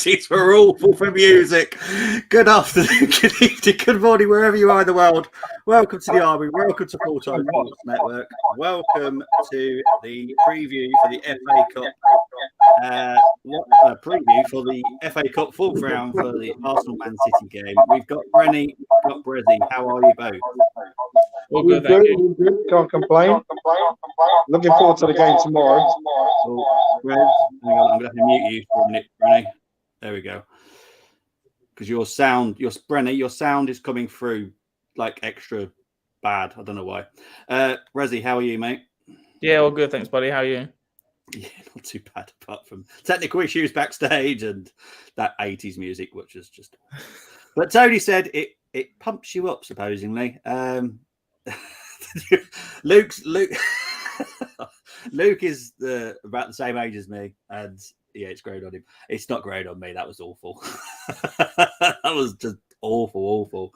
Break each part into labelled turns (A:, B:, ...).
A: 80s were awful for music. Good afternoon, good evening, good morning, wherever you are in the world. Welcome to the Armoury. Welcome to Full Time Sports Network. Welcome to the preview for the FA Cup. Preview for the FA Cup fourth round for the Arsenal Man City game. We've got Brenny, got Brezzy. How are you both?
B: All good, thank you. Good. Can't complain. Looking forward to the game tomorrow.
A: Brez, hang on, I'm going to have to mute you for a minute, Brenny. There we go. Because your sound is coming through like extra bad. I don't know why. Brezzy, how are you, mate?
C: Yeah, all good, thanks, buddy. How are you?
A: Yeah, not too bad, apart from technical issues backstage and that 80s music, which is just. But Tony said it pumps you up, supposedly. Luke is about the same age as me, and yeah, it's grown on him. It's not grown on me. That was awful. That was just awful.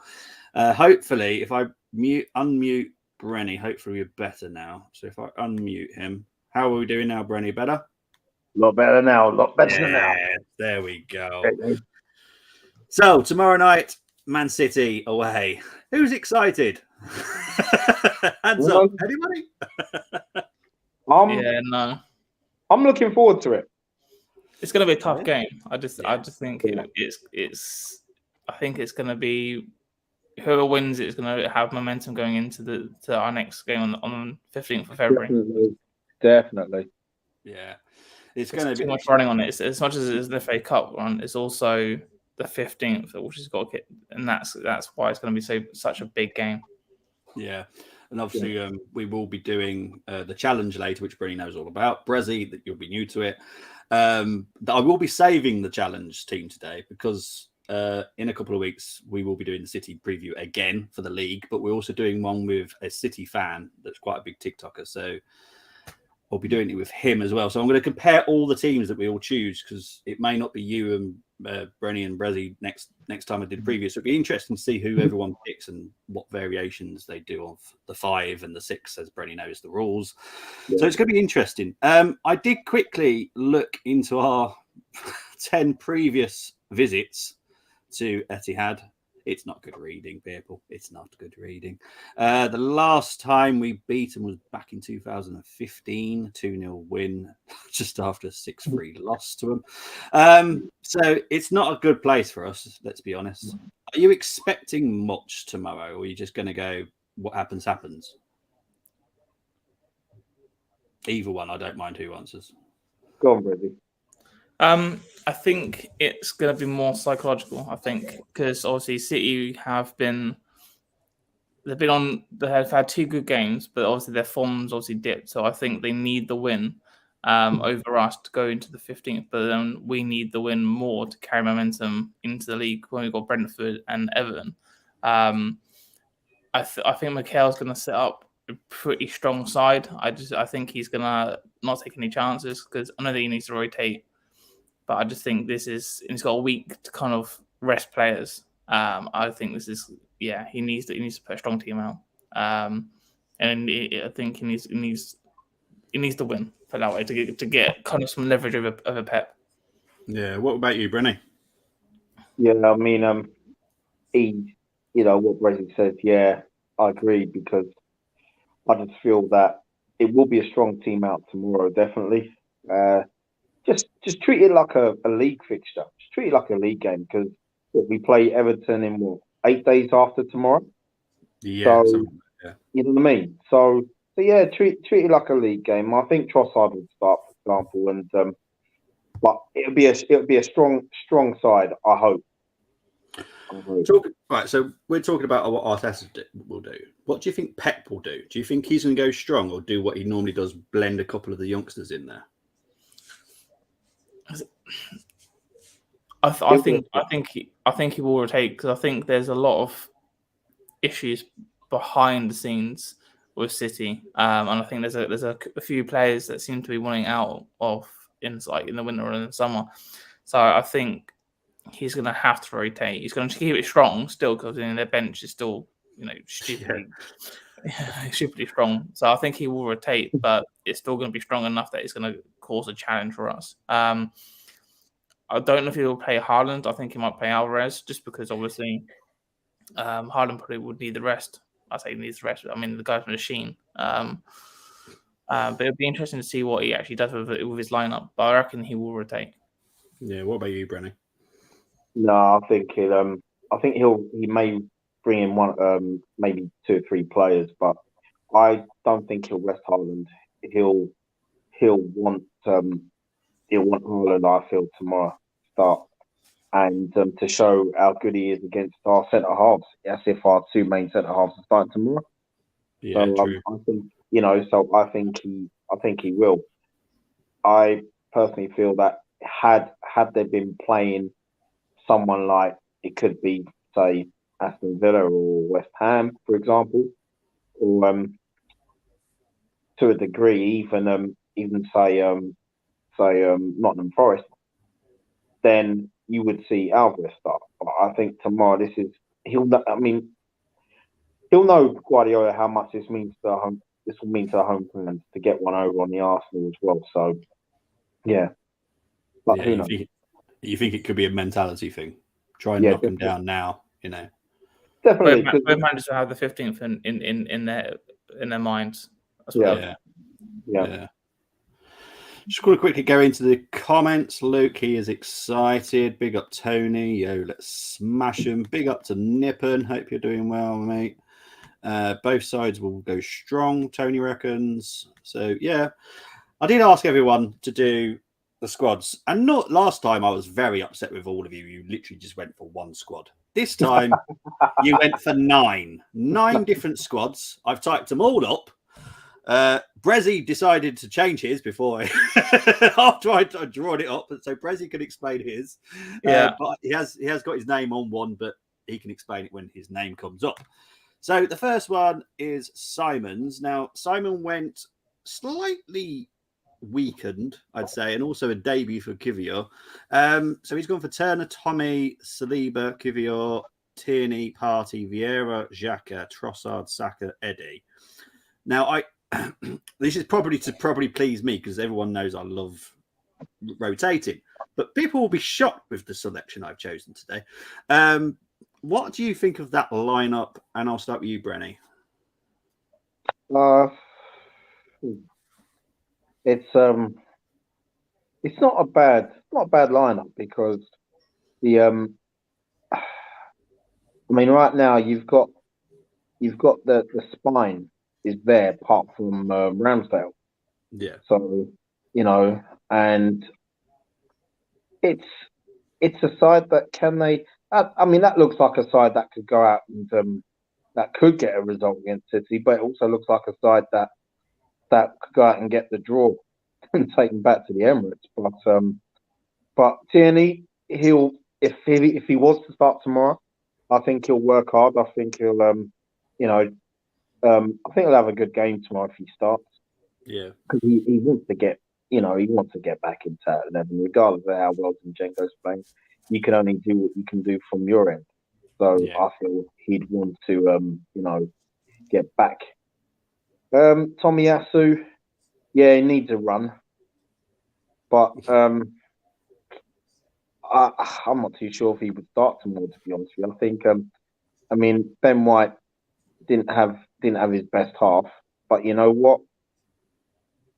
A: Hopefully, if I unmute Brenny, hopefully we're better now. So if I unmute him. How are we doing now, Brenny? Better?
B: A lot better now. Now.
A: There we go. So, tomorrow night, Man City away. Who's excited? Hands up. Anybody?
C: No.
B: I'm looking forward to it.
C: It's going to be a tough game. I just think it's. I think it's going to be whoever wins it is going to have momentum going into our next game on the 15th of February.
B: Definitely.
A: Yeah. It's going to be
C: too much running on it. It's, as much as it's the FA Cup run, it's also the 15th, which has got to get, and that's why it's going to be such a big game.
A: Yeah. And obviously, we will be doing the challenge later, which Brenny knows all about. Brezzy, that you'll be new to it. I will be saving the challenge team today because in a couple of weeks, we will be doing the City preview again for the league, but we're also doing one with a City fan that's quite a big TikToker. So I'll be doing it with him as well. So I'm going to compare all the teams that we all choose because it may not be you and Brenny and Brezzy next time I did preview. So it'd be interesting to see who everyone picks and what variations they do of the 5 and the 6, as Brenny knows the rules. Yeah. So it's going to be interesting. I did quickly look into our 10 previous visits to Etihad. It's not good reading, people. It's not good reading. The last time we beat them was back in 2015, 2-0 win, just after a 6-3 loss to them. So it's not a good place for us, let's be honest. Are you expecting much tomorrow, or are you just going to go, what happens, happens? Either one, I don't mind who answers.
B: Go on, Brady.
C: I think it's going to be more psychological. I think because obviously City have had 2 good games, but obviously their form's obviously dipped. So I think they need the win over us to go into the 15th. But then we need the win more to carry momentum into the league when we've got Brentford and Everton. I think Mikel's going to set up a pretty strong side. I think he's going to not take any chances because I know that he needs to rotate. But I just think he's got a week to kind of rest players. I think this is, he needs to put a strong team out. And I think he needs to win, put it that way, to get kind of some leverage over Pep.
A: Yeah. What about you, Brenny?
B: Yeah, I mean, what Brady said, yeah, I agree because I just feel that it will be a strong team out tomorrow, definitely. Just treat it like a league fixture. Just treat it like a league game because we play Everton in 8 days after tomorrow.
A: Yeah,
B: you know what I mean. So yeah, treat it like a league game. I think Trossard would start, for example, and but it'll be a strong side. I hope.
A: Right, so we're talking about what Arteta will do. What do you think Pep will do? Do you think he's going to go strong or do what he normally does, blend a couple of the youngsters in there?
C: I think he will rotate because I think there's a lot of issues behind the scenes with City, and I think there's a few players that seem to be wanting out of in the winter or in the summer. So I think he's going to have to rotate. He's going to keep it strong still because their bench is still stupidly strong. So I think he will rotate, but it's still going to be strong enough that it's going to cause a challenge for us. I don't know if he'll play Haaland. I think he might play Alvarez just because obviously Haaland probably would need the rest. I say he needs the rest. I mean, the guy's a machine. But it'd be interesting to see what he actually does with his lineup. But I reckon he will rotate.
A: Yeah. What about you, Brenny?
B: No, I think he may bring in one, maybe 2 or 3 players, but I don't think he'll rest Haaland. He'll want Haaland, I feel, tomorrow to start and to show how good he is against our centre halves. As if our 2 main centre halves are starting tomorrow.
A: Yeah,
B: so
A: true.
B: I think I think he will. I personally feel that had they been playing someone like, it could be, say, Aston Villa or West Ham, for example, or to a degree, even say Nottingham Forest, then you would see Alvarez start. But I think tomorrow he'll know Guardiola how much this will mean to the home fans to get one over on the Arsenal as well. So yeah, but who knows?
A: You think it could be a mentality thing? Try and knock
B: definitely.
A: them down now.
B: Definitely.
C: Both managers will have the 15th in their minds.
B: Yeah.
A: Just going to quickly go into the comments. Luke, he is excited. Big up Tony. Yo, let's smash him. Big up to Nippon. Hope you're doing well, mate. Both sides will go strong, Tony reckons. So yeah, I did ask everyone to do the squads, and not last time I was very upset with all of you. You literally just went for one squad. This time you went for 9 different squads. I've typed them all up. Brezzy decided to change his before after I'd drawn it up, so Brezzy can explain his. But he has got his name on one, but he can explain it when his name comes up. So the first one is Simon's. Now Simon went slightly weakened, I'd say, and also a debut for Kivior. So he's gone for Turner, Tommy, Saliba, Kivior, Tierney, Partey, Vieira, Xhaka, Trossard, Saka, Eddie. Now this is probably to please me because everyone knows I love rotating, but people will be shocked with the selection I've chosen today. What do you think of that lineup? And I'll start with you, Brenny.
B: It's not a bad lineup because right now you've got the spine is there apart from Ramsdale.
A: Yeah.
B: So and it's a side that that looks like a side that could go out and that could get a result against City, but it also looks like a side that could go out and get the draw and take them back to the Emirates. But Tierney, if he was to start tomorrow, I think he'll work hard. I think he'll I think he'll have a good game tomorrow if he starts.
A: Yeah,
B: because he wants to get he wants to get back into that 11, regardless of how well Zinchenko's playing. You can only do what you can do from your end. So I feel he'd want to get back. Tomiyasu, he needs a run, but I'm not too sure if he would start tomorrow, to be honest with you. I think Ben White didn't have his best half, but you know what?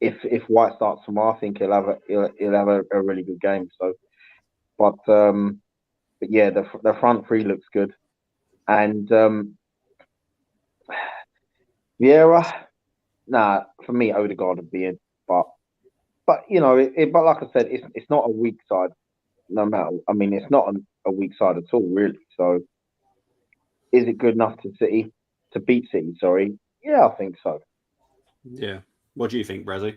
B: If White starts tomorrow, I think he'll have a really good game. So, but yeah, the front three looks good, and Vieira, for me, Odegaard would be in, but like I said, it's not a weak side. No matter, it's not a weak side at all, really. So, is it good enough to beat City? Sorry, yeah, I think so.
A: Yeah. What do you think, Brazzy?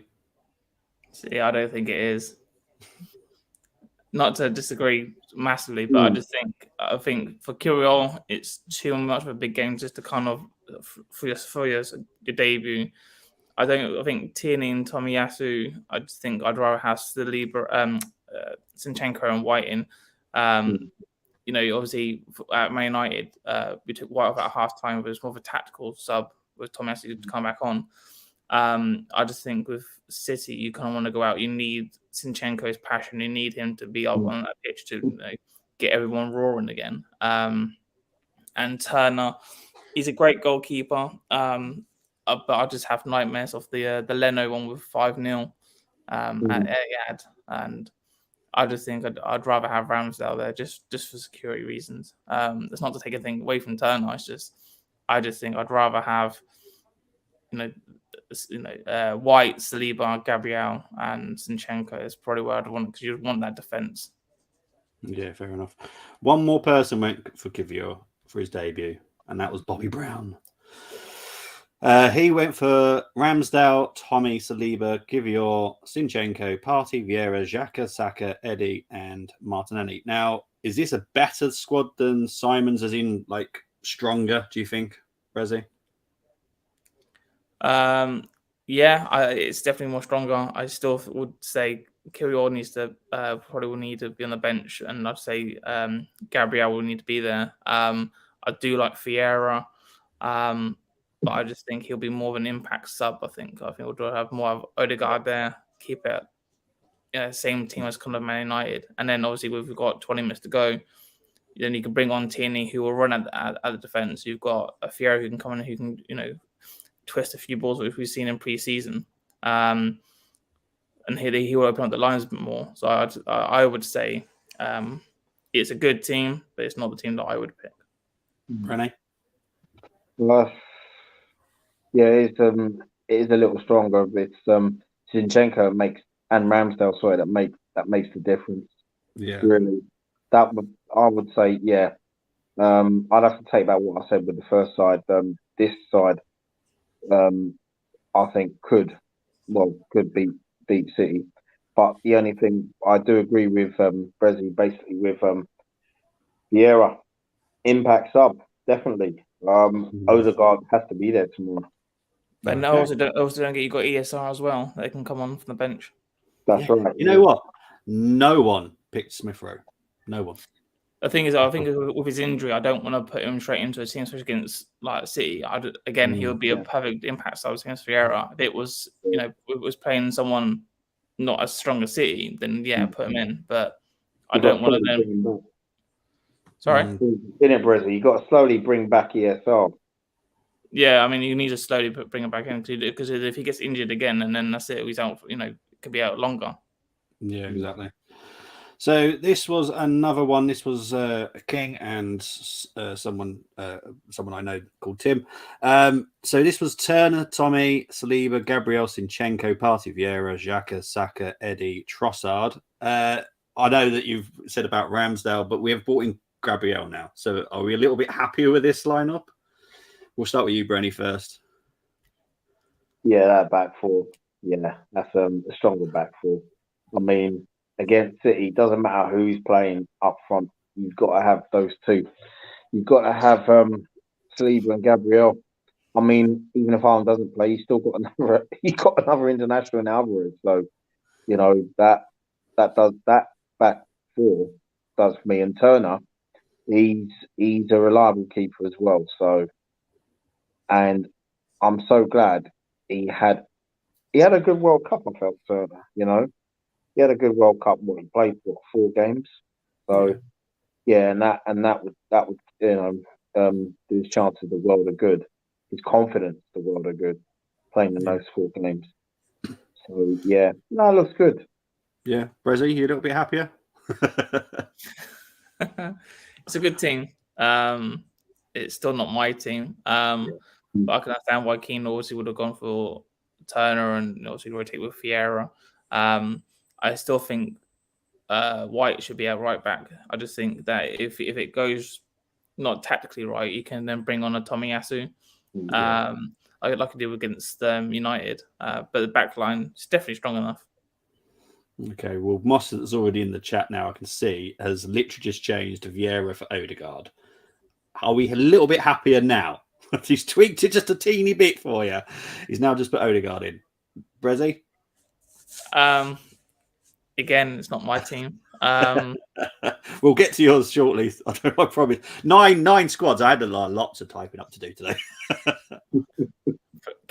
C: See, I don't think it is. Not to disagree massively, but I think for Kirill, it's too much of a big game just to kind of for your debut. I think Tierney and Tomiyasu. I just think I'd rather have Saliba, Zinchenko and White in. Obviously at Man United, we took White off at half time. It was more of a tactical sub with Tomiyasu to come back on. I just think with City, you kind of want to go out. You need Zinchenko's passion. You need him to be up on that pitch to get everyone roaring again. And Turner, he's a great goalkeeper. But I just have nightmares of the Leno one with 5-0 at Etihad, and I just think I'd rather have Ramsdale there just for security reasons. It's not to take anything away from Turner. It's just I just think I'd rather have White, Saliba, Gabriel, and Zinchenko is probably where I'd want because you'd want that defense.
A: Yeah, fair enough. One more person went for Kivior for his debut, and that was Bobby Brown. He went for Ramsdale, Tommy, Saliba, Kivior, Zinchenko, Partey, Vieira, Xhaka, Saka, Eddie, and Martinelli. Now, is this a better squad than Simon's, as in like stronger? Do you think, Rezi?
C: It's definitely more stronger. I still would say Kivior needs to probably will need to be on the bench, and I'd say Gabriel will need to be there. I do like Vieira. But I just think he'll be more of an impact sub. I think we'll have more of Odegaard there, keep it same team as kind of Man United. And then obviously we've got 20 minutes to go. Then you can bring on Tierney, who will run at the defence. You've got a Fiero who can come in, who can twist a few balls, which we've seen in pre-season. And he will open up the lines a bit more. So I would say it's a good team, but it's not the team that I would pick.
A: Rene?
B: Yeah, it is a little stronger. It's Zinchenko and Ramsdale, that makes the difference.
A: Yeah,
B: really. I would say, yeah. I'd have to take back what I said with the first side. This side, I think could beat City. But the only thing I do agree with Brezzy, basically with Vieira, impact sub definitely. Odegaard has to be there tomorrow.
C: But no, also don't get you got ESR as well. They can come on from the bench.
B: That's right.
A: You know what? No one picked Smith Rowe. No one.
C: The thing is, I think with his injury, I don't want to put him straight into a team, especially against like City. He would be a perfect impact sub against Vieira. If it was, it was playing someone not as strong as City, then put him in. But I don't want to then. Sorry,
B: in it, Brezzy. You got to slowly bring back ESR.
C: Yeah, I mean, you need to slowly bring him back in because if he gets injured again, and then that's it, he's out. Could be out longer.
A: Yeah, exactly. So this was another one. This was King and someone I know called Tim. So this was Turner, Tommy, Saliba, Gabriel, Zinchenko, Partey, Vieira, Xhaka, Saka, Eddie, Trossard. I know that you've said about Ramsdale, but we have brought in Gabriel now. So are we a little bit happier with this lineup? We'll start with you, Brenny, first.
B: Yeah, that back four. Yeah, that's a stronger back four. I mean, against City, doesn't matter who's playing up front. You've got to have those two. You've got to have Saliba and Gabriel. I mean, even if Haaland doesn't play, he's still got another. He's got another international in Alvarez. So, that back four does for me. And Turner, he's a reliable keeper as well. So. And I'm so glad he had a good World Cup. I felt Turner, he had a good World Cup. He played 4 games, so and that would do his chances the world of good. His confidence the world of good playing in those 4 games. So it looks good.
A: Yeah, Brezzy, you a little bit happier?
C: It's a good team. It's still not my team. But I can understand why Keane obviously would have gone for Turner and obviously rotate with Vieira. I still think White should be out right back. I just think that if it goes not tactically right, you can then bring on a Tomiyasu, like I did against United. But the back line is definitely strong enough.
A: Okay, well, Moss is already in the chat now. I can see has literally just changed Vieira for Odegaard. Are we a little bit happier now? He's tweaked it just a teeny bit for you. He's now just put Odegaard in. Brezzy?
C: Again, it's not my team.
A: We'll get to yours shortly. I promise. Nine squads. I had lots of typing up to do today.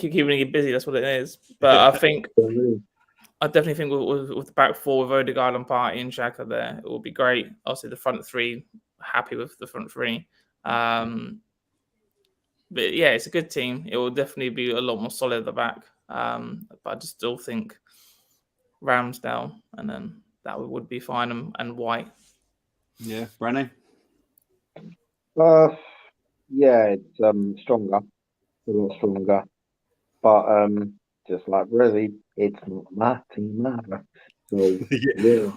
C: keeping you busy. That's what it is. But I definitely think with the back four, with Odegaard and Partey and Xhaka there, it will be great. Obviously, the front three, happy with the front three. But yeah, it's a good team. It will definitely be a lot more solid at the back. But I just still think Ramsdale, and then that would be fine, and White.
A: Yeah, Brenny?
B: Yeah, it's stronger, a lot stronger. But just like Brizzy, it's not my team either. So yeah,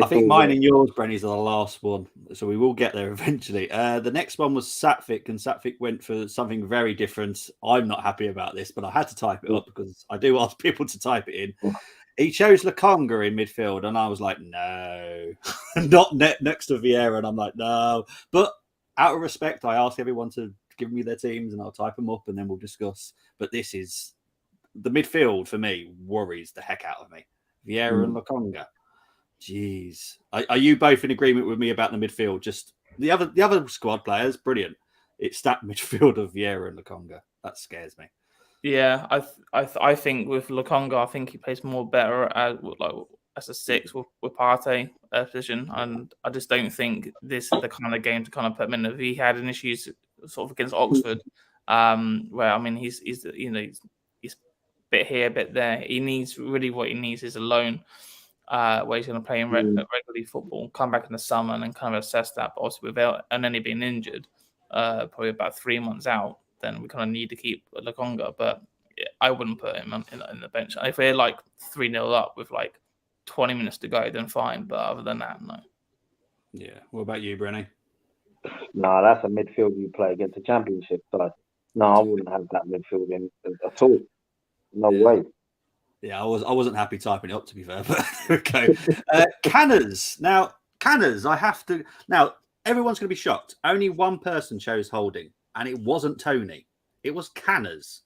A: I think mine and yours, Brenny's, are the last one. So we will get there eventually. The next one was Satvic, and Satvic went for something very different. I'm not happy about this, but I had to type it up because I do ask people to type it in. He chose Lokonga in midfield, and I was like, no, not next to Vieira. And I'm like, no. But out of respect, I asked everyone to give me their teams, and I'll type them up, and then we'll discuss. But this is the midfield for me worries the heck out of me. Vieira and Lokonga. Jeez, are you both in agreement with me about the midfield? Just the other squad players, brilliant. It's that midfield of Vieira and Lokonga that scares me.
C: Yeah, I think with Lokonga, I think he plays more better as a six with Partey position, and I just don't think this is the kind of game to kind of put him in. If he had an issues sort of against Oxford, where I mean he's a bit here, a bit there. He needs what he needs is a loan. Where he's going to play in regularly football, come back in the summer, and then kind of assess that. But also without any being injured, probably about 3 months out, then we kind of need to keep Lokonga. But I wouldn't put him in the bench. If we're like 3-0 up with like 20 minutes to go, then fine. But other than that, no.
A: Yeah. What about you, Brenny?
B: No, that's a midfield you play against a championship side. No, I wouldn't have that midfield in at all. No way.
A: Yeah, I wasn't happy typing it up, to be fair, but okay. Canners. Now, Canners, I have to... Now, everyone's going to be shocked. Only one person chose Holding, and it wasn't Tony. It was Canners.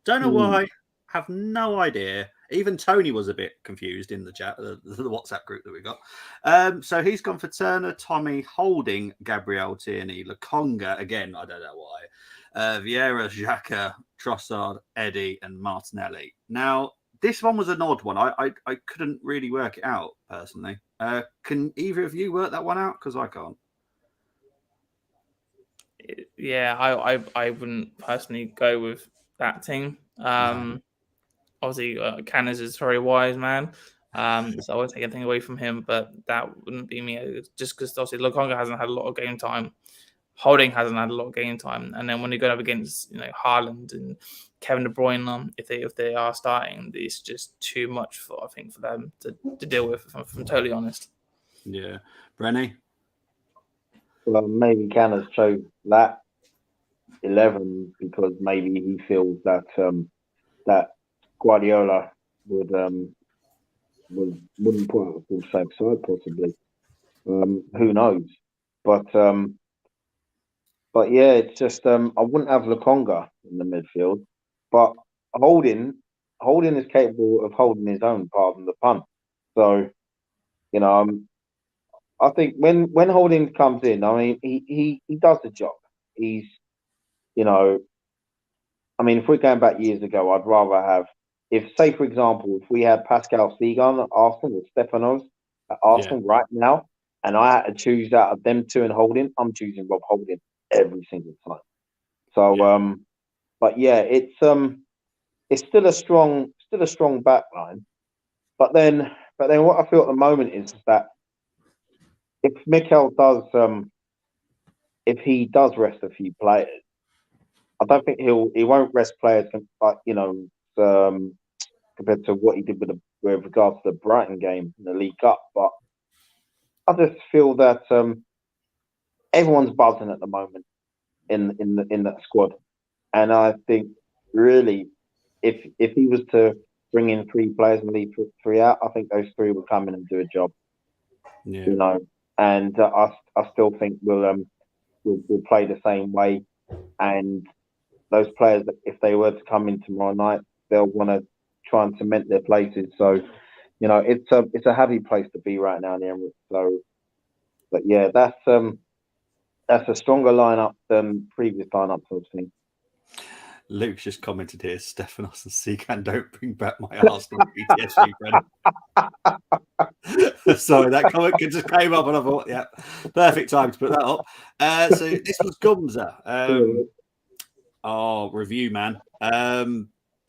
A: Don't know why. Have no idea. Even Tony was a bit confused in the chat, the WhatsApp group that we got. So he's gone for Turner, Tommy, Holding, Gabriel, Tierney, Lokonga. Again, I don't know why. Vieira, Xhaka, Trossard, Eddie, and Martinelli. Now, this one was an odd one. I couldn't really work it out, personally. Can either of you work that one out? Because I can't.
C: Yeah, I wouldn't personally go with that team. Obviously, Canners is a very wise man, so I won't take anything away from him, but that wouldn't be me. Just because obviously Lokonga hasn't had a lot of game time. Holding hasn't had a lot of game time, and then when you go up against Haaland and Kevin De Bruyne, if they are starting, it's just too much for them to deal with. If I'm totally honest.
A: Yeah, Brenny.
B: Well, maybe Canners chose that 11 because maybe he feels that that Guardiola wouldn't put out a full safe side possibly. Who knows? But yeah, it's just I wouldn't have Lokonga in the midfield, but Holding is capable of holding his own, pardon the pun. So, I think when Holding comes in, I mean he does the job. He's I mean, if we're going back years ago, I'd rather have say for example, if we had Pascal Sigan at Arsenal or Stefanos at Arsenal right now, and I had to choose out of them two and Holding, I'm choosing Rob Holding every single time. So but yeah, it's still a strong back line. But then what I feel at the moment is that if Mikel does if he does rest a few players, I don't think he won't rest players compared to what he did with regards to the Brighton game in the League Cup. But I just feel that everyone's buzzing at the moment in that squad, and I think really if he was to bring in 3 players and leave 3 out, I think those 3 will come in and do a job.
A: Yeah.
B: And I still think we'll play the same way, and those players, if they were to come in tomorrow night, they'll want to try and cement their places. So, it's a heavy place to be right now in the Emirates. So, but yeah, that's a stronger lineup than previous lineups I've seen.
A: Luke's just commented here, Stefanos and Seacan don't bring back my Arsenal PTSD, friend. Sorry, that comment just came up and I thought, yeah, perfect time to put that up. So this was Gumza. Review man.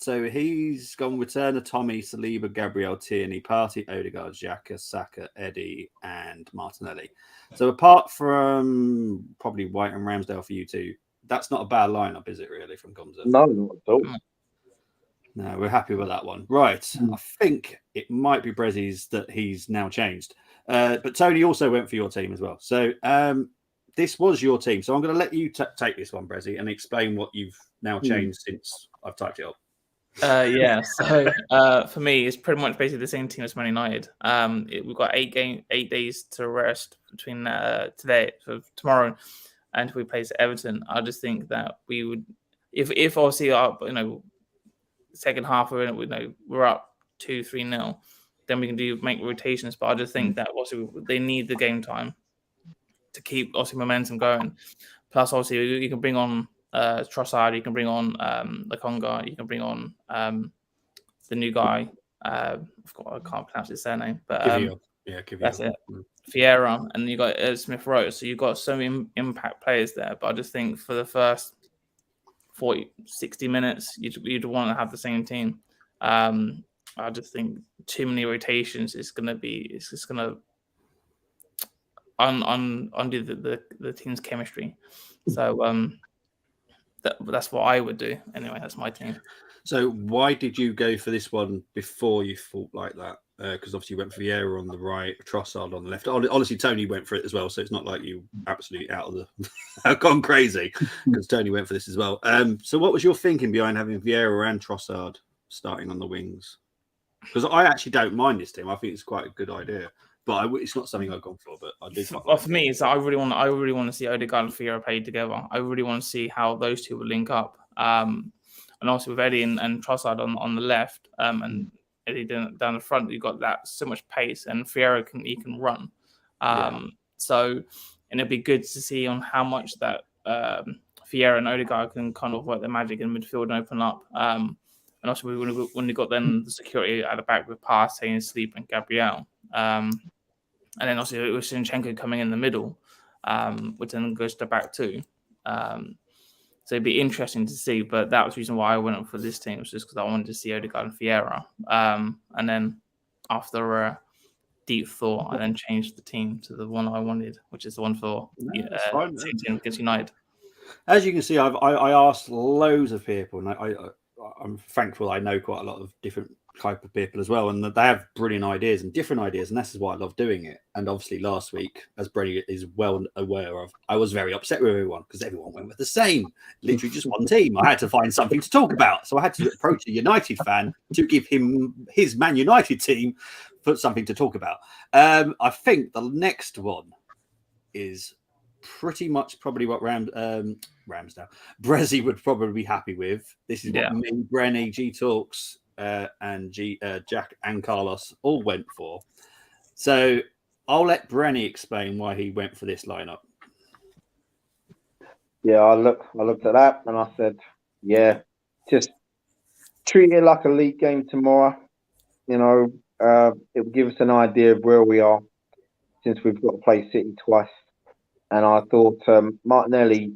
A: So he's gone return of Tommy, Saliba, Gabriel, Tierney, Partey, Odegaard, Xhaka, Saka, Eddie, and Martinelli. So apart from probably White and Ramsdale for you two, that's not a bad lineup, is it really, from Gumza?
B: No, not at all.
A: No, we're happy with that one. Right. I think it might be Brezzy's that he's now changed. But Tony also went for your team as well. So this was your team. So I'm going to let you take this one, Brezzy, and explain what you've now changed since I've typed it up.
C: So for me, it's pretty much basically the same team as Man United. We've got 8 days to rest between today, so tomorrow, and we play Everton. I just think that we would, if obviously second half we're up 2-3-0, then we can make rotations. But I just think that also they need the game time to keep obviously momentum going. Plus, obviously, you can bring on Trossard, you can bring on Lokonga, you can bring on the new guy. I can't pronounce his surname, but that's it. Vieira, and then you got Smith Rowe. So you've got so many impact players there. But I just think for the first 40-60 minutes, you'd want to have the same team. I just think too many rotations is going to undo the team's chemistry. So that's what I would do. Anyway, that's my team.
A: So why did you go for this one before you thought like that? Because obviously you went for Vieira on the right, Trossard on the left. Honestly, Tony went for it as well, so it's not like you absolutely out of the gone crazy, because Tony went for this as well. So what was your thinking behind having Vieira and Trossard starting on the wings? Because I actually don't mind this team. I think it's quite a good idea, but it's not something I've gone for. But I do.
C: For me, it's I really want to see Odegaard and Vieira play together. I really want to see how those two will link up. And also with Eddie and Trossard on the left, and Eddie down the front, you've got that so much pace, and Vieira can run. So, and it'd be good to see on how much that Vieira and Odegaard can kind of work their magic in midfield and open up. And also when we got then the security at the back with Partey, Sleep, and Gabriel. And then also with Zinchenko coming in the middle, which then goes to back two. So it'd be interesting to see, but that was the reason why I went up for this team, was just because I wanted to see Odegaard and Vieira. And then after a deep thought, I then changed the team to the one I wanted, which is the one for against United.
A: As you can see, I asked loads of people, and I'm thankful I know quite a lot of different type of people as well, and they have brilliant ideas and different ideas, and this is why I love doing it. And obviously last week, as Brady is well aware of, I was very upset with everyone because everyone went with the same, literally just one team. I had to find something to talk about, so I had to approach a United fan to give him his Man United team for something to talk about. I think the next one is pretty much probably what Ramsdale Brezzy would probably be happy with. This is what me, Brenny, G Talks, and Jack and Carlos all went for. So I'll let Brenny explain why he went for this lineup.
B: Yeah, I looked at that and I said, just treat it like a league game tomorrow. It will give us an idea of where we are, since we've got to play City twice. And I thought Martinelli,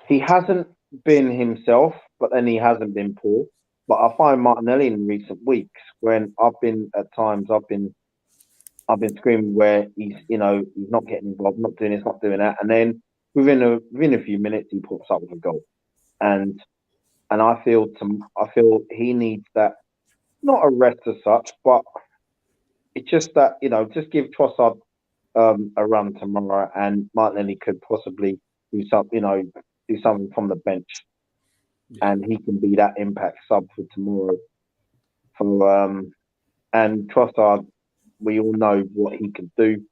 B: he hasn't been himself, but then he hasn't been poor. But I find Martinelli in recent weeks, when I've been screaming where he's not getting involved, not doing this, not doing that, and then within a few minutes he pops up with a goal, and I feel he needs that, not a rest as such, but it's just that just give Trossard a run tomorrow, and Martinelli could possibly do something from the bench. And he can be that impact sub for tomorrow. And Trossard, we all know what he can do,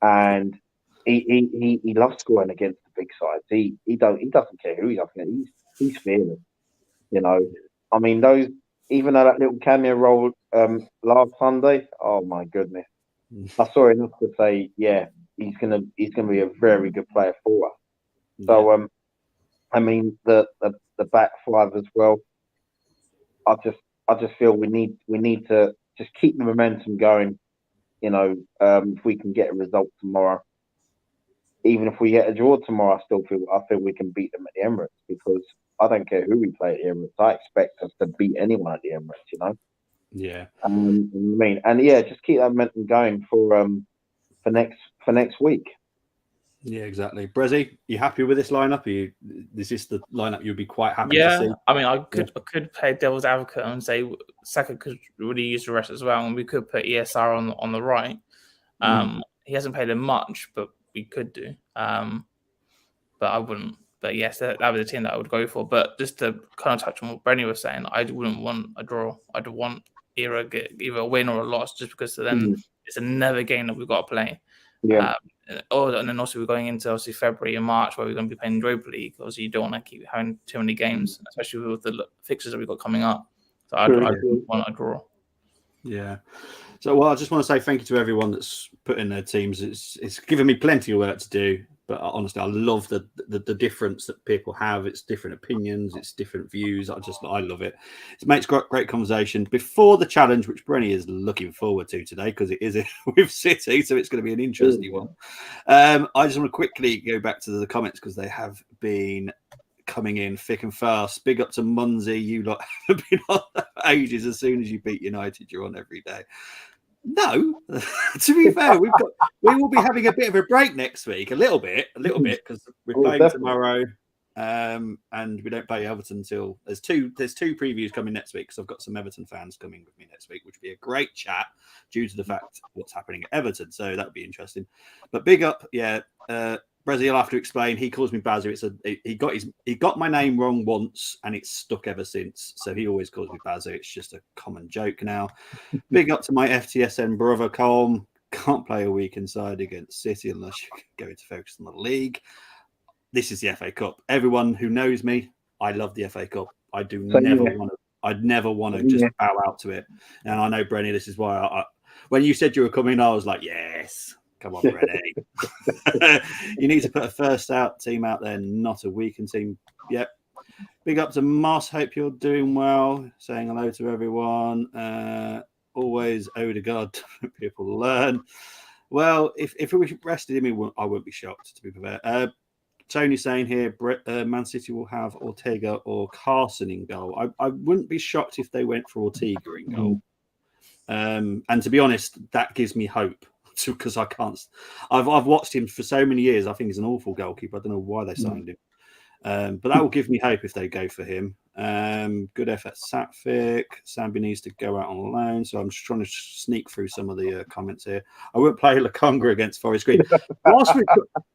B: and he loves scoring against the big sides. He doesn't care who he's up against. He's fearless. I mean, those, even though that little cameo role last Sunday, oh my goodness, I saw enough to say, he's gonna be a very good player for us. So I mean, the back five as well. I just feel we need to just keep the momentum going. If we can get a result tomorrow, even if we get a draw tomorrow, I feel we can beat them at the Emirates, because I don't care who we play at the Emirates. I expect us to beat anyone at the Emirates.
A: Yeah.
B: Just keep that momentum going for next week.
A: Yeah, exactly. Brezzy, you happy with this lineup? Is this the lineup you'd be quite happy to see?
C: I mean, I could play devil's advocate and say Saka could really use the rest as well, and we could put ESR on the right. He hasn't played him much, but we could do. But I wouldn't. But yes, that was a team that I would go for. But just to kind of touch on what Brenny was saying, I wouldn't want a draw. I'd want either a win or a loss, just because then it's another game that we've got to play.
B: Yeah.
C: And then also we're going into obviously February and March, where we're going to be playing Europa League. Obviously, you don't want to keep having too many games, especially with the fixtures that we've got coming up. So I'd want a draw.
A: Yeah. So, I just want to say thank you to everyone that's put in their teams. It's given me plenty of work to do, but honestly, I love the difference that people have. It's different opinions, it's different views. I love it. It makes great conversation before the challenge, which Brenny is looking forward to today, because it is with City, so it's going to be an interesting one. I just want to quickly go back to the comments, because they have been coming in thick and fast. Big up to Munzie. You lot have been on for ages. As soon as you beat United, you're on every day. No, to be fair, we will be having a bit of a break next week, a little bit, because we're playing tomorrow, and we don't play Everton until there's two previews coming next week, because I've got some Everton fans coming with me next week, which will be a great chat due to the fact what's happening at Everton. So that'll be interesting. But big up, Brezzy, you'll have to explain. He calls me Bazza. He got my name wrong once, and it's stuck ever since. So he always calls me Bazza. It's just a common joke now. Big up to my FTSN brother, Colm. Can't play a week inside against City unless you go to focus on the league. This is the FA Cup. Everyone who knows me, I love the FA Cup. I'd never want to just bow out to it. And I know, Brenny, this is why when you said you were coming, I was like, yes. Come on, Brenny. You need to put a first out team out there, not a weakened team. Yep. Big up to Moss. Hope you're doing well. Saying hello to everyone. Always Odegaard. People learn. Well, if we rested him, I wouldn't be shocked, to be fair. Tony saying here, Man City will have Ortega or Carson in goal. I wouldn't be shocked if they went for Ortega in goal. And to be honest, that gives me hope. Because I've watched him for so many years. I think he's an awful goalkeeper. I don't know why they signed him, but that will give me hope if they go for him. Good effort, Satfik. Sambi needs to go out on loan. So I'm just trying to sneak through some of the comments here. I won't play Lakonga against Forest Green.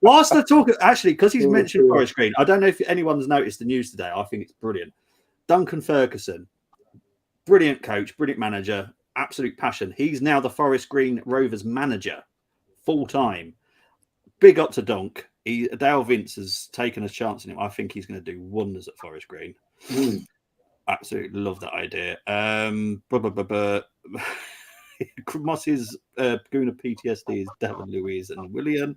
A: Whilst I talk, actually, because he's mentioned Forest Green, I don't know if anyone's noticed the news today. I think it's brilliant. Duncan Ferguson, brilliant coach, brilliant manager. Absolute passion. He's now the Forest Green Rovers manager, full time. Big up to Donk. Dale Vince has taken a chance on him. I think he's going to do wonders at Forest Green. Absolutely love that idea. Moss's Guna PTSD is Devon, Louise, and William.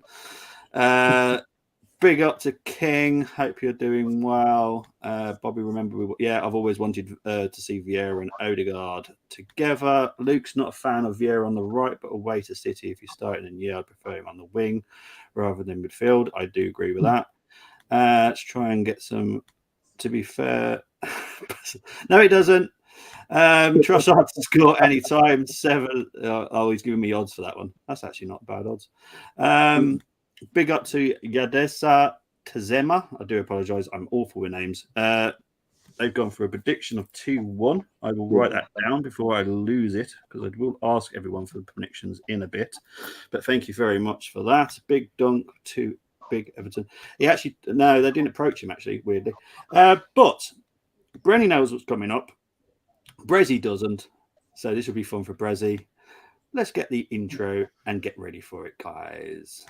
A: Big up to King. Hope you're doing well. Bobby, remember, I've always wanted to see Vieira and Odegaard together. Luke's not a fan of Vieira on the right, but away to City if he's starting. And I prefer him on the wing rather than midfield. I do agree with that. Let's try and get some, to be fair. No, it doesn't. Trossard to score any time. 7. He's giving me odds for that one. That's actually not bad odds. Big up to Yadesa Kazema. I do apologise. I'm awful with names. They've gone for a prediction of 2-1. I will write that down before I lose it, because I will ask everyone for the predictions in a bit. But thank you very much for that. Big dunk to Big Everton. They didn't approach him, actually, weirdly. But Brenny knows what's coming up. Brezzy doesn't. So this will be fun for Brezzy. Let's get the intro and get ready for it, guys.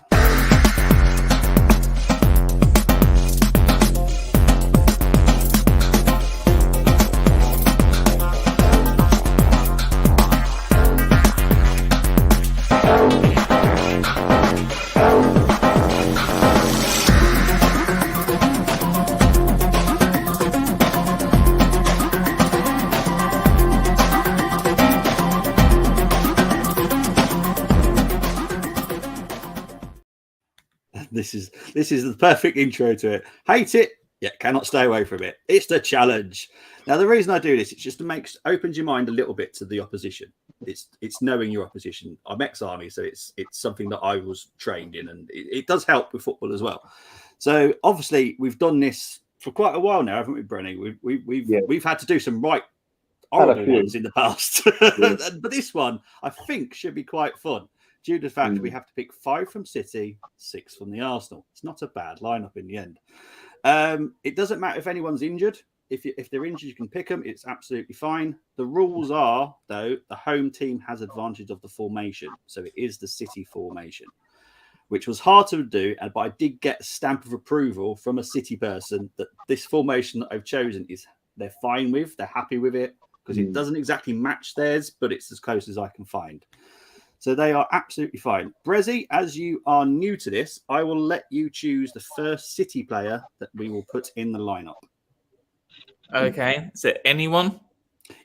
A: This is the perfect intro to it. Hate it, yet cannot stay away from it. It's the challenge. Now, the reason I do this, it's just to opens your mind a little bit to the opposition. It's knowing your opposition. I'm ex-army, so it's something that I was trained in, and it does help with football as well. So obviously, we've done this for quite a while now, haven't we, Brenny? We've had to do some right horrible ones in the past, but this one I think should be quite fun due to the fact we have to pick 5 from City, 6 from the Arsenal. It's not a bad lineup in the end. It doesn't matter if anyone's injured. If they're injured, you can pick them. It's absolutely fine. The rules are, though, the home team has advantage of the formation. So it is the City formation, which was hard to do. But I did get a stamp of approval from a City person that this formation that I've chosen they're fine with. They're happy with it because it doesn't exactly match theirs, but it's as close as I can find. So they are absolutely fine. Brezzy, as you are new to this, I will let you choose the first City player that we will put in the lineup.
C: Okay. Is it anyone?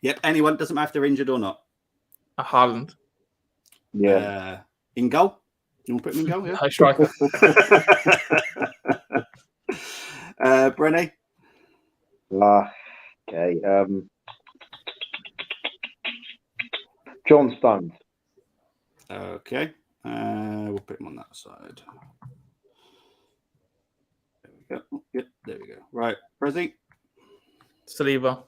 A: Yep, anyone. Doesn't matter if they're injured or not.
C: Haaland.
B: Yeah.
A: In goal? You want to put him in goal? Yeah.
C: No striker.
A: Brenny?
B: Okay. John Stones.
A: Okay. We'll put him on that side. There we go. Yep, there we go. Right. Brezzy?
C: Saliba.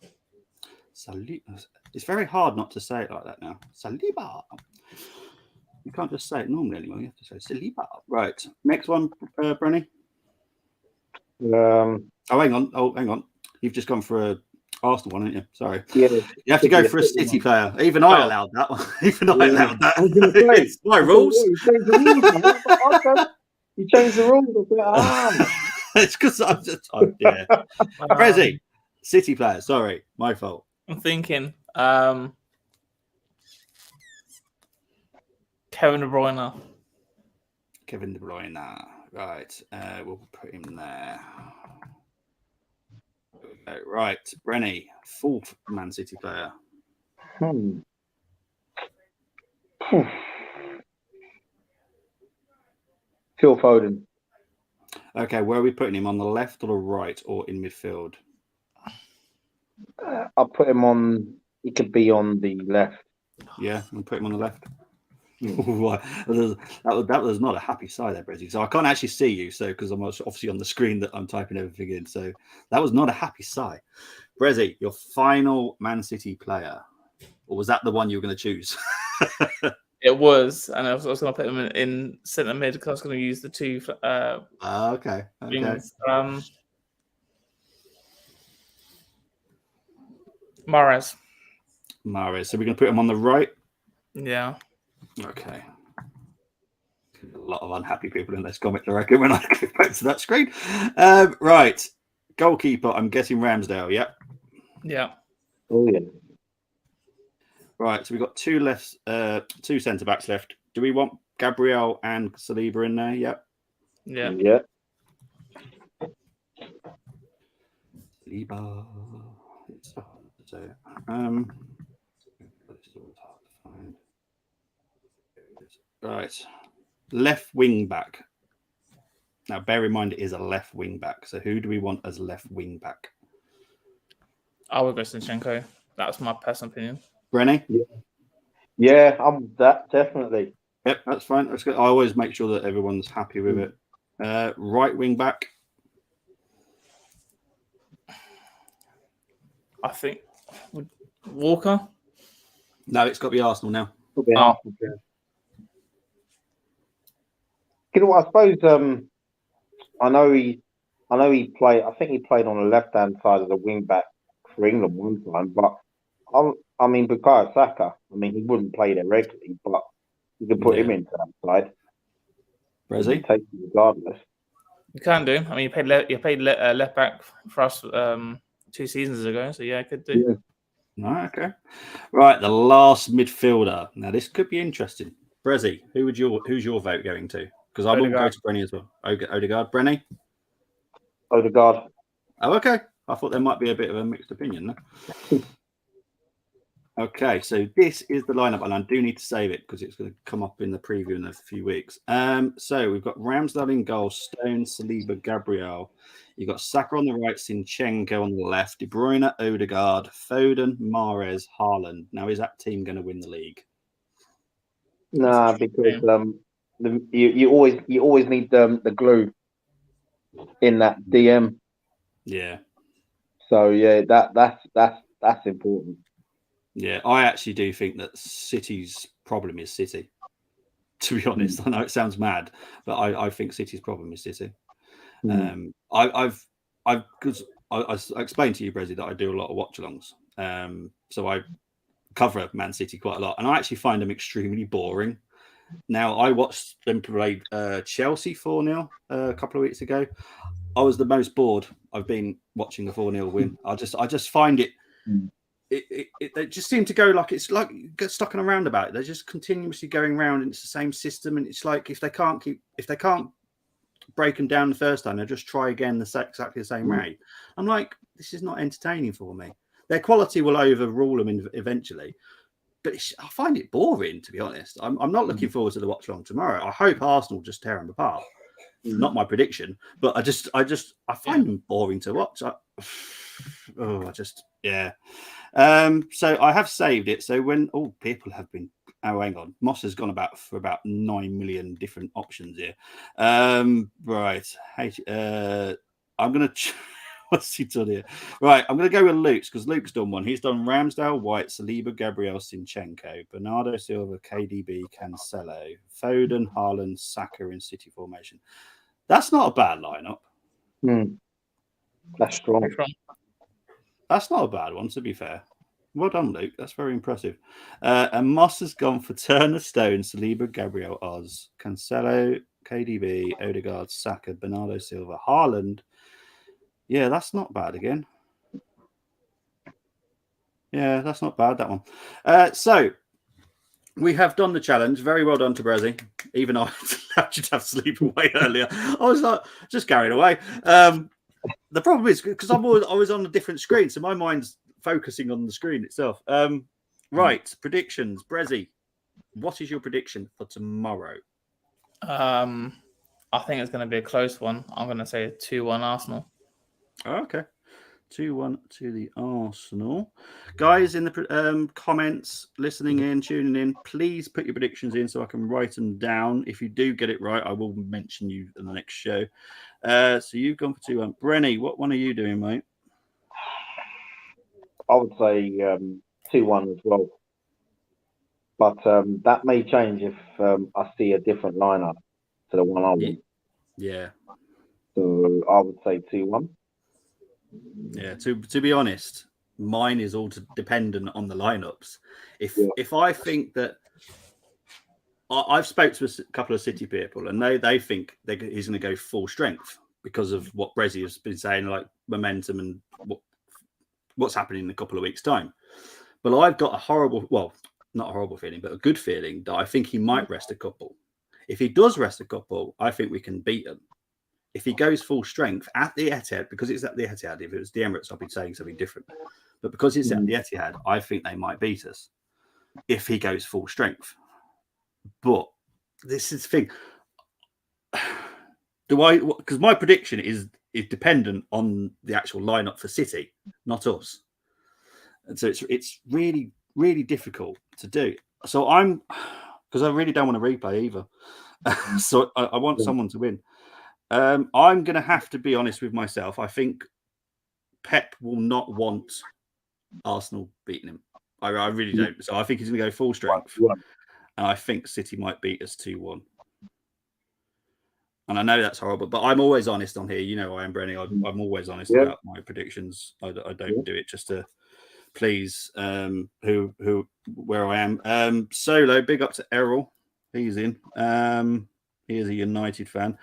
A: It's very hard not to say it like that now. Saliba. You can't just say it normally anymore. You have to say Saliba. Right. Next one, Brenny. Hang on. You've just gone for a Arsenal one, haven't you? Sorry.
B: Yeah.
A: You have to go for a City player. Even I allowed that one. Even I allowed that.
B: I was going to say.
A: It's my rules.
B: You changed the rules. You changed the rules.
A: It's because I'm just... yeah. Brezzy. City player. Sorry. My fault.
C: I'm thinking Kevin De Bruyne.
A: Kevin De Bruyne. Right. We'll put him there. Right. Brenny. 4th Man City player.
B: Phil Foden.
A: Okay. Where are we putting him? On the left or the right or in midfield?
B: I'll put him on. He could be on the left.
A: Yeah, I'll put him on the left. That was not a happy sigh there, Brezzy. So I can't actually see you, so because I'm obviously on the screen that I'm typing everything in. So that was not a happy sigh. Brezzy, your final Man City player, or was that the one you were going to choose?
C: It was, and I was going to put him in centre mid because I was going to use the 2.
A: Okay.
C: Things. Mahrez.
A: So we're going to put him on the right.
C: Yeah.
A: Okay. A lot of unhappy people in this comment, I reckon, when I go back to that screen. Right. Goalkeeper, I'm guessing Ramsdale, yeah?
C: Yeah.
B: Oh, yeah.
A: Right, so we've got 2 centre-backs left. Do we want Gabriel and Saliba in there? Yep.
C: Yeah.
A: Saliba. It's hard to say. This is always hard to find. Right. Left wing back. Now, bear in mind it is a left wing back. So who do we want as left wing back?
C: I would go Zinchenko. That's my personal opinion.
A: Brenny?
B: Yeah, I'm that definitely.
A: Yep, that's fine. That's good. I always make sure that everyone's happy with it. Right wing back.
C: I think Walker.
A: No, it's got to be Arsenal now.
B: You know what? I suppose I know he played. I think he played on the left-hand side of the wing back for England one time. But I mean, Bukayo Saka. I mean, he wouldn't play there regularly, but you can put him into that side.
A: Brezzy?
B: Take him regardless.
C: You can do. I mean, you played left back for us 2 seasons ago, so yeah, I could do.
A: Yeah. Okay. Right, the last midfielder. Now this could be interesting. Brezzy, who's your vote going to? Because I will go to Brenny as well. Odegaard. Brenny?
B: Odegaard.
A: Oh, okay. I thought there might be a bit of a mixed opinion there. Okay, so this is the lineup, and I do need to save it because it's going to come up in the preview in a few weeks. So we've got Ramsdale in goal, Stone, Saliba, Gabriel. You've got Saka on the right, Zinchenko on the left, De Bruyne, Odegaard, Foden, Mahrez, Haaland. Now, is that team going to win the league?
B: Nah, because you always need the glue in that DM.
A: Yeah.
B: So yeah, that's important.
A: Yeah, I actually do think that City's problem is City. To be honest, I know it sounds mad, but I think City's problem is City. I've because I explained to you, Brezzy, that I do a lot of watch-alongs. So I cover Man City quite a lot, and I actually find them extremely boring. Now, I watched them play Chelsea 4-0 a couple of weeks ago. I was the most bored I've been watching the 4-0 win. I just find it. They just seem to go like it's like get stuck in a roundabout. They're just continuously going round, and it's the same system. And it's like if they can't break them down the first time, they'll just try again exactly the same way. I'm like, this is not entertaining for me. Their quality will overrule them eventually, but I find it boring, to be honest. I'm not looking forward to the watch along tomorrow. I hope Arsenal just tear them apart. Not my prediction, but I find them boring to watch. So I have saved it. So when people have been, hang on, Moss has gone for about 9 million different options here. Right, I'm gonna. What's he done here? Right, I'm gonna go with Luke's because Luke's done one. He's done Ramsdale, White, Saliba, Gabriel, Zinchenko, Bernardo Silva, KDB, Cancelo, Foden, Haaland, Saka in City formation. That's not a bad lineup.
B: That's strong.
A: That's not a bad one, to be fair. Well done, Luke. That's very impressive. And Moss has gone for Turner, Stone, Saliba, Gabriel, Oz, Cancelo, KDB, Odegaard, Saka, Bernardo Silva, Haaland. Yeah, that's not bad again. Yeah, that's not bad, that one. So we have done the challenge. Very well done to Brezzy. Even I allowed you to have sleep away earlier. I was like, just carried away. The problem is because I was on a different screen, so my mind's focusing on the screen itself. Right, predictions. Brezzy, what is your prediction for tomorrow?
C: I think it's going to be a close one. I'm going to say 2-1 Arsenal.
A: Okay. 2-1 to the Arsenal. Guys in the comments, listening in, tuning in, please put your predictions in so I can write them down. If you do get it right, I will mention you in the next show. So you've gone for 2-1. Brenny, what one are you doing, mate?
B: I would say 2-1 as well. But that may change if I see a different lineup to the one I want.
A: Yeah.
B: So I would say 2-1.
A: Yeah, to be honest, mine is all dependent on the lineups. If I think that I've spoke to a couple of City people and they think he's going to go full strength because of what Brezzy has been saying, like momentum and what's happening in a couple of weeks' time. But I've got not a horrible feeling, but a good feeling that I think he might rest a couple. If he does rest a couple, I think we can beat him. If he goes full strength at the Etihad, because it's at the Etihad, if it was the Emirates, I'd be saying something different. But because it's at the Etihad, I think they might beat us if he goes full strength. But this is the thing. Because my prediction is dependent on the actual lineup for City, not us. And so it's really, really difficult to do. So because I really don't want to replay either. So I want someone to win. I'm going to have to be honest with myself. I think Pep will not want Arsenal beating him. I really don't. So I think he's going to go full strength. And I think City might beat us 2-1. And I know that's horrible, but I'm always honest on here. You know I am, Brenny. I'm always honest about my predictions. I don't do it just to please where I am. Solo, big up to Errol. He's in. He is a United fan.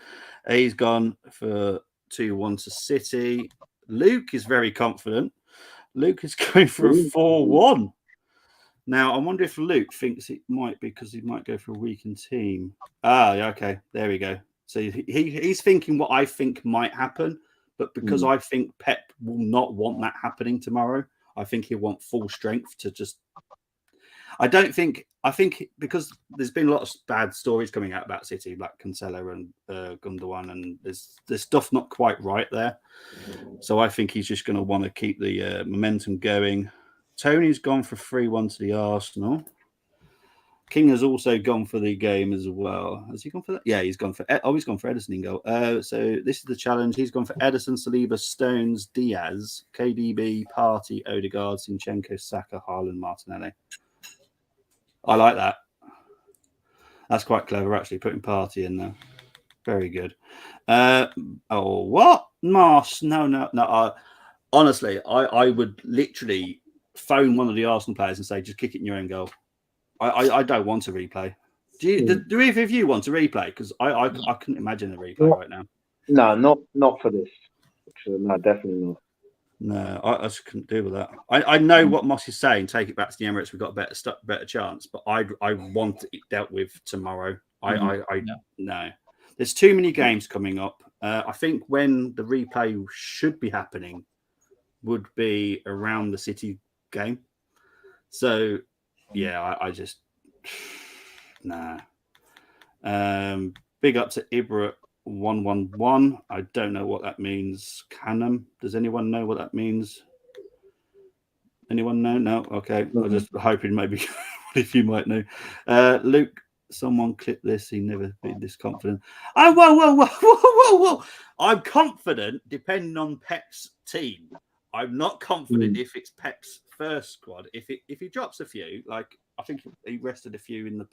A: He's gone for 2-1 to City. Luke is very confident. Luke is going for a 4-1. Now, I wonder if Luke thinks it might be because he might go for a weakened team. Okay. There we go. So he's thinking what I think might happen, but because I think Pep will not want that happening tomorrow, I think he'll want full strength to just I think because there's been a lot of bad stories coming out about City, like Cancelo and Gundogan, and there's stuff not quite right there. So I think he's just going to want to keep the momentum going. Tony's gone for 3-1 to the Arsenal. King has also gone for the game as well. Has he gone for that? Yeah, he's gone for. He's gone for Ederson in goal. So this is the challenge. He's gone for Ederson, Saliba, Stones, Diaz, KDB, Partey, Odegaard, Zinchenko, Saka, Haaland, Martinelli. I like that. That's quite clever, actually, putting Partey in there. Very good. What? Mars? No. Honestly, I would literally phone one of the Arsenal players and say, just kick it in your own goal. I don't want a replay. Do either of you want a replay? Because I couldn't imagine a replay right now.
B: No, not for this. No, definitely not.
A: No, I just couldn't deal with that. I know what Moss is saying. Take it back to the Emirates. We've got a better chance. But I want it dealt with tomorrow. No. There's too many games coming up. I think when the replay should be happening would be around the City game. So. Yeah, I just nah. Big up to Ibra 111. I don't know what that means. Canham. Does anyone know what that means? Anyone know? No. Okay. I was just hoping maybe if you might know. Luke, someone clip this. He never been this confident. Oh, whoa. I'm confident depending on Pep's team. I'm not confident if it's Pep's first squad. If he drops a few, like I think he rested a few in the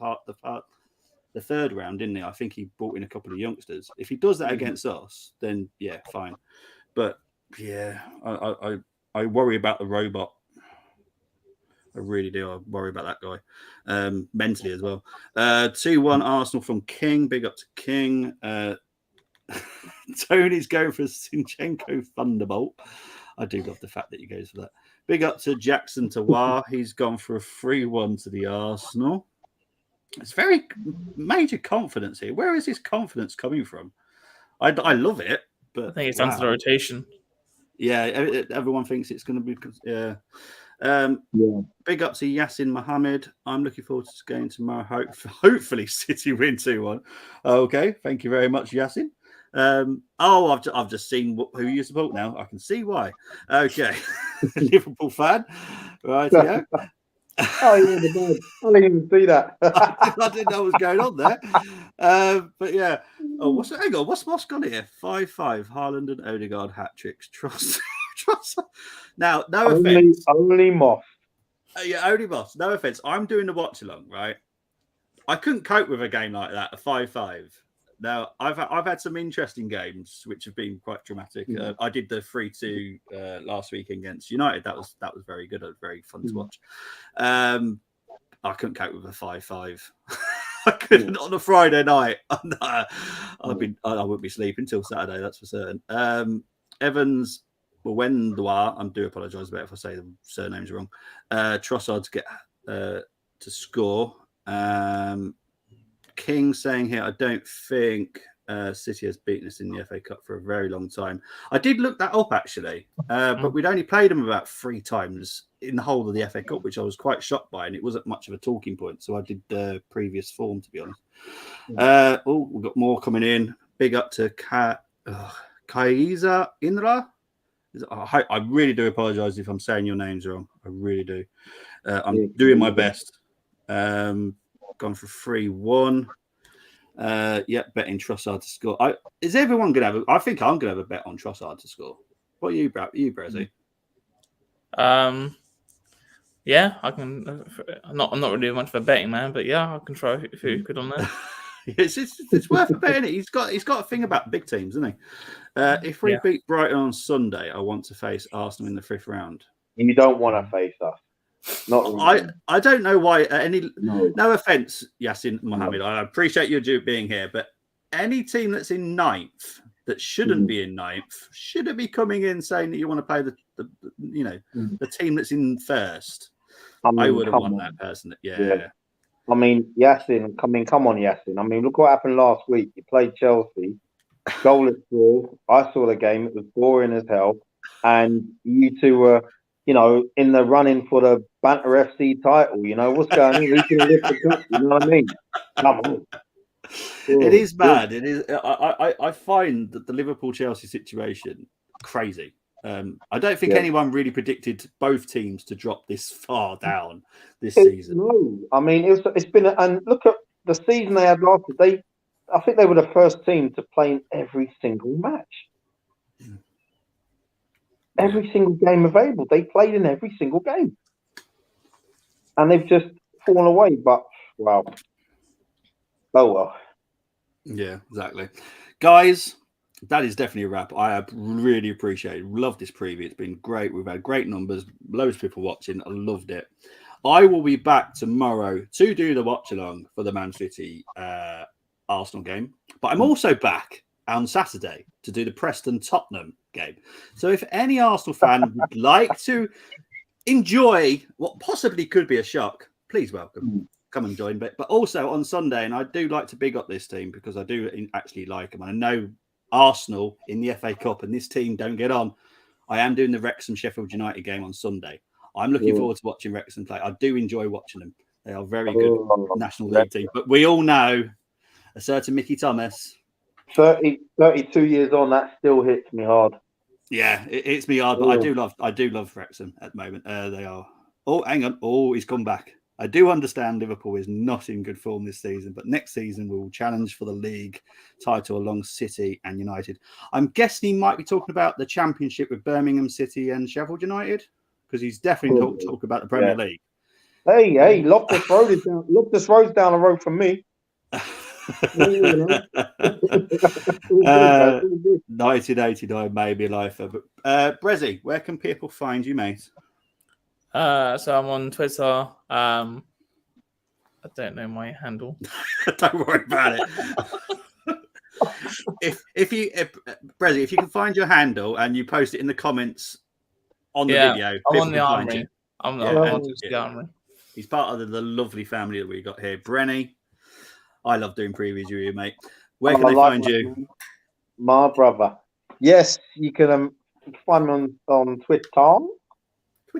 A: third round, didn't he? I think he brought in a couple of youngsters. If he does that against us, then yeah, fine. But yeah, I worry about the robot. I really do. I worry about that guy mentally as well. 2-1 Arsenal from King. Big up to King. Tony's going for a Zinchenko Thunderbolt. I do love the fact that he goes for that. Big up to Jackson Tawar. He's gone for a 3-1 to the Arsenal. It's very major confidence here. Where is this confidence coming from? I love it, but
C: I think it's under the rotation.
A: Yeah, everyone thinks it's going to be. Yeah. Big up to Yassin Mohammed. I'm looking forward to this game tomorrow. Hopefully, City win 2-1. Okay, thank you very much, Yassin. I've just seen who you support now. I can see why. Okay, Liverpool fan, right? Yeah.
B: Oh, yeah, the bad. I didn't even see that.
A: I didn't know what was going on there. But yeah. Oh, hang on. What's gone here? 5-5. Haaland and Odegaard hat tricks. Trust. Now, no offense.
B: Only Moss.
A: Yeah, only Moss. No offense. I'm doing the watch along, right? I couldn't cope with a game like that, a 5-5. Now, I've had some interesting games which have been quite dramatic. I did the 3-2 last week against United. That was very good. It was very fun to watch. I couldn't cope with a 5-5. I couldn't on a Friday night. I wouldn't be sleeping till Saturday. That's for certain. Evans, Wendwa. I do apologise about if I say the surnames wrong. Trossard to get to score. King saying here, I don't think City has beaten us in the FA Cup for a very long time. I did look that up actually, but we'd only played them about 3 times in the whole of the FA Cup, which I was quite shocked by, and it wasn't much of a talking point. So I did the previous form, to be honest. We've got more coming in. Big up to Kaiza Inra. I really do apologise if I'm saying your names wrong. I really do. I'm doing my best. Gone for 3-1. Betting Trossard to score. Is everyone going to have? I think I'm going to have a bet on Trossard to score. What are you, Brezzy?
C: Yeah, I can. I'm not really much of a betting man, but yeah, I can throw a few quid on there.
A: It's worth a bet, isn't it? He's got a thing about big teams, isn't he? If we beat Brighton on Sunday, I want to face Arsenal in the 5th round.
B: You don't want to face us.
A: I don't know why. No offense, Yassin Mohammed. I appreciate you being here, but any team that's in 9th that shouldn't be in 9th shouldn't be coming in saying that you want to play the team that's in 1st. I wouldn't want that person. Yeah.
B: I mean, Yassin. Come on, Yassin. I mean, look what happened last week. You played Chelsea, goalless draw. I saw the game. It was boring as hell, and you two were in the running for the Banter FC title. What's going on? Who's going to lift the cup? You know what I mean? Come on.
A: It is mad. It is. I find that the Liverpool Chelsea situation crazy. I don't think anyone really predicted both teams to drop this far down this season.
B: No, I mean it's been and look at the season they had last year. I think they were the first team to play in every single match, every single game available. They played in every single game, and they've just fallen away. But wow, oh well.
A: Yeah, exactly, guys. That is definitely a wrap. I have really appreciated. Love this preview. It's been great. We've had great numbers. Loads of people watching. I loved it. I will be back tomorrow to do the watch along for the Man City Arsenal game. But I'm also back on Saturday to do the Preston Tottenham game. So if any Arsenal fan would like to enjoy what possibly could be a shock, please welcome. Come and join. But also on Sunday, and I do like to big up this team because I do actually like them. And I know Arsenal in the FA Cup and this team don't get on. I am doing the Wrexham Sheffield United game on Sunday. I'm looking forward to watching Wrexham play. I do enjoy watching them. They are very good National League team. But we all know a certain Mickey Thomas.
B: 32 years on, that still hits me hard.
A: Yeah, it hits me hard, but I do love Wrexham at the moment. They are. Oh, hang on. Oh, he's come back. I do understand Liverpool is not in good form this season, but next season we'll challenge for the league title along City and United. I'm guessing he might be talking about the Championship with Birmingham City and Sheffield United, because he's definitely talking about the Premier League.
B: Hey, Loftus Road is down. Loftus Road's down the road from me.
A: 1989 maybe lifer. But Brezzy, where can people find you, mate?
C: So I'm on Twitter. I don't know my handle.
A: Don't worry about it. Brezzy, if you can find your handle and you post it in the comments on the video,
C: I'm on the Armoury. I'm on the Armoury.
A: He's part of the lovely family that we got here. Brenny, I love doing previews with you, mate. Where can they find you?
B: My brother. Yes, you can find me on Twitter.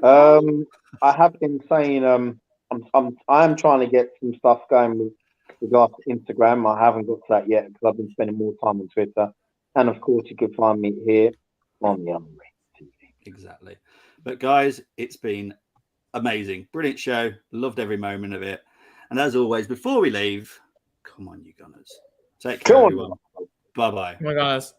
B: I have been saying I am trying to get some stuff going with regards to Instagram. I haven't got to that yet because I've been spending more time on Twitter. And of course, you can find me here on the Armoury TV.
A: Exactly. But guys, it's been amazing. Brilliant show. Loved every moment of it. And as always, before we leave, come on, you Gunners. Take care, everyone. Bye-bye.
C: Come on, guys.